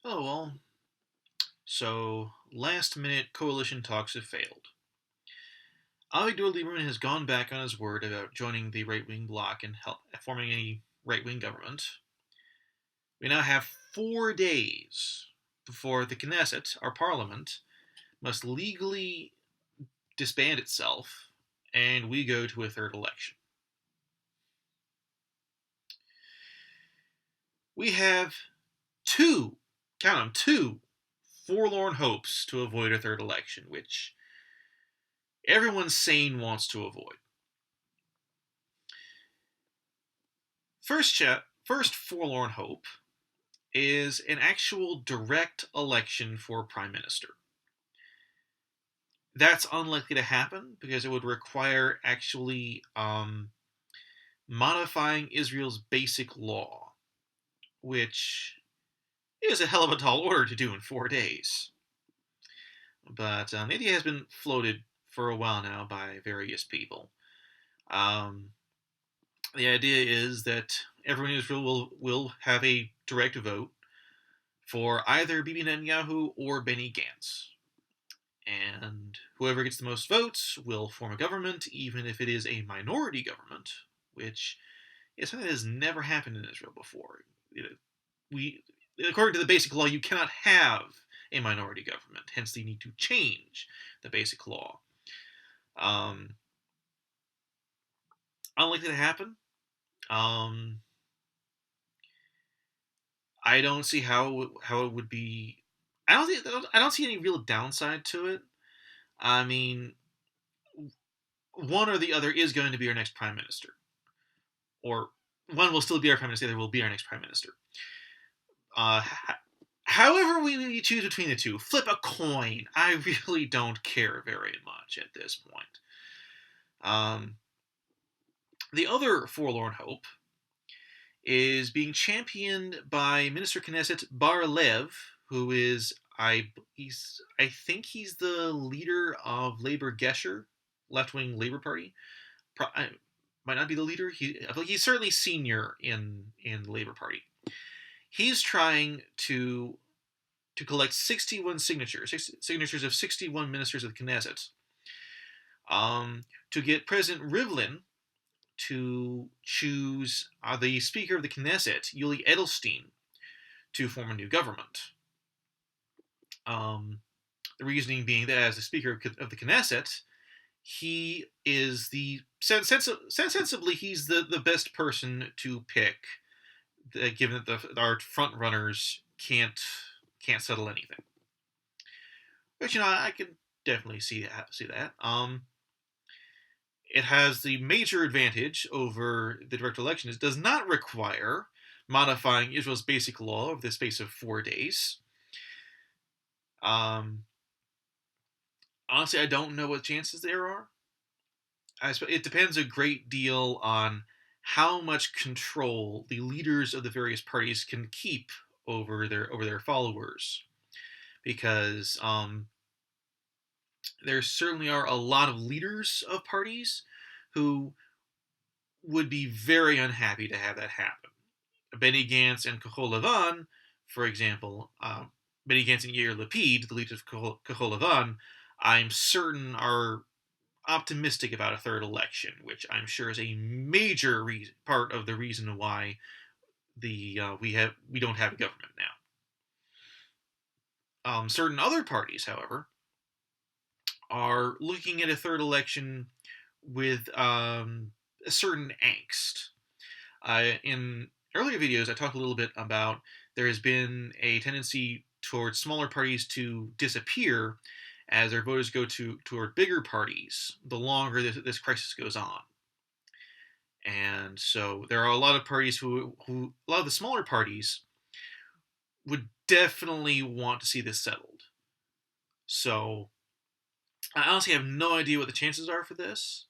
Oh, well, so last minute coalition talks have failed. Avigdor Lieberman has gone back on his word about joining the right wing bloc and forming a right wing government. We now have 4 days before the Knesset, our parliament, must legally disband itself and we go to a third election. We have two, count them, two forlorn hopes to avoid a third election, which everyone sane wants to avoid. First forlorn hope is an actual direct election for prime minister. That's unlikely to happen because it would require actually modifying Israel's basic law, which is a hell of a tall order to do in 4 days. But the idea has been floated for a while now by various people. The idea is that everyone in Israel will have a direct vote for either Bibi Netanyahu or Benny Gantz. And whoever gets the most votes will form a government, even if it is a minority government, which is something that has never happened in Israel before. According to the basic law, you cannot have a minority government. Hence, they need to change the basic law. Unlikely to happen. I don't see how it would be. I don't see any real downside to it. I mean, one or the other is going to be our next prime minister, or one will still be our prime minister. The other will be our next prime minister. Uh, However we choose between the two, flip a coin. I really don't care very much at this point. The other forlorn hope is being championed by Minister Knesset Bar Lev, who is I think he's the leader of Labor Gesher, left wing Labor Party. Might not be the leader. He's certainly senior in the Labor Party. He's trying to collect 61 signatures of 61 ministers of the Knesset, to get President Rivlin to choose the Speaker of the Knesset, Yuli Edelstein, to form a new government. The reasoning being that as the Speaker of the Knesset, he is sensibly he's the best person to pick, given that our front runners can't settle anything. Which I can definitely see that. It has the major advantage over the direct election. It does not require modifying Israel's basic law over the space of 4 days. Honestly, I don't know what chances there are. It depends a great deal on how much control the leaders of the various parties can keep over their followers, because there certainly are a lot of leaders of parties who would be very unhappy to have that happen. Benny Gantz and Kahol Lavan, for example, Benny Gantz and Yair Lapid, the leaders of Kahol Lavan, I'm certain are optimistic about a third election, which I'm sure is a major part of the reason why we don't have a government now. Certain other parties, however, are looking at a third election with a certain angst. In earlier videos, I talked a little bit about there has been a tendency towards smaller parties to disappear as their voters go toward bigger parties the longer this crisis goes on. And so there are a lot of parties a lot of the smaller parties would definitely want to see this settled. So I honestly have no idea what the chances are for this.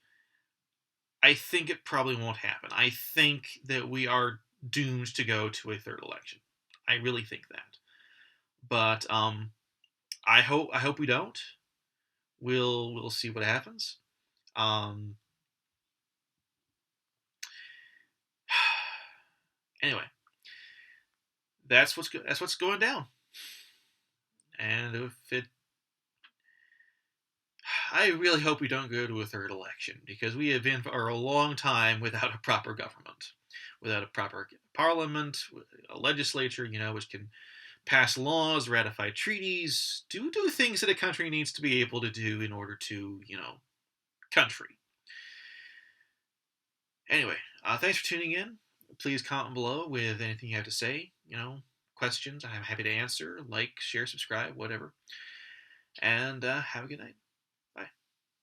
I think it probably won't happen. I think that we are doomed to go to a third election. I really think that. But I hope we don't. We'll see what happens. Anyway, that's what's going down. And if it, I really hope we don't go to a third election, because we have been for a long time without a proper government, without a proper parliament, a legislature, which can pass laws, ratify treaties, do things that a country needs to be able to do in order to, country. Anyway, thanks for tuning in. Please comment below with anything you have to say. Questions. I'm happy to answer. Like, share, subscribe, whatever. And have a good night.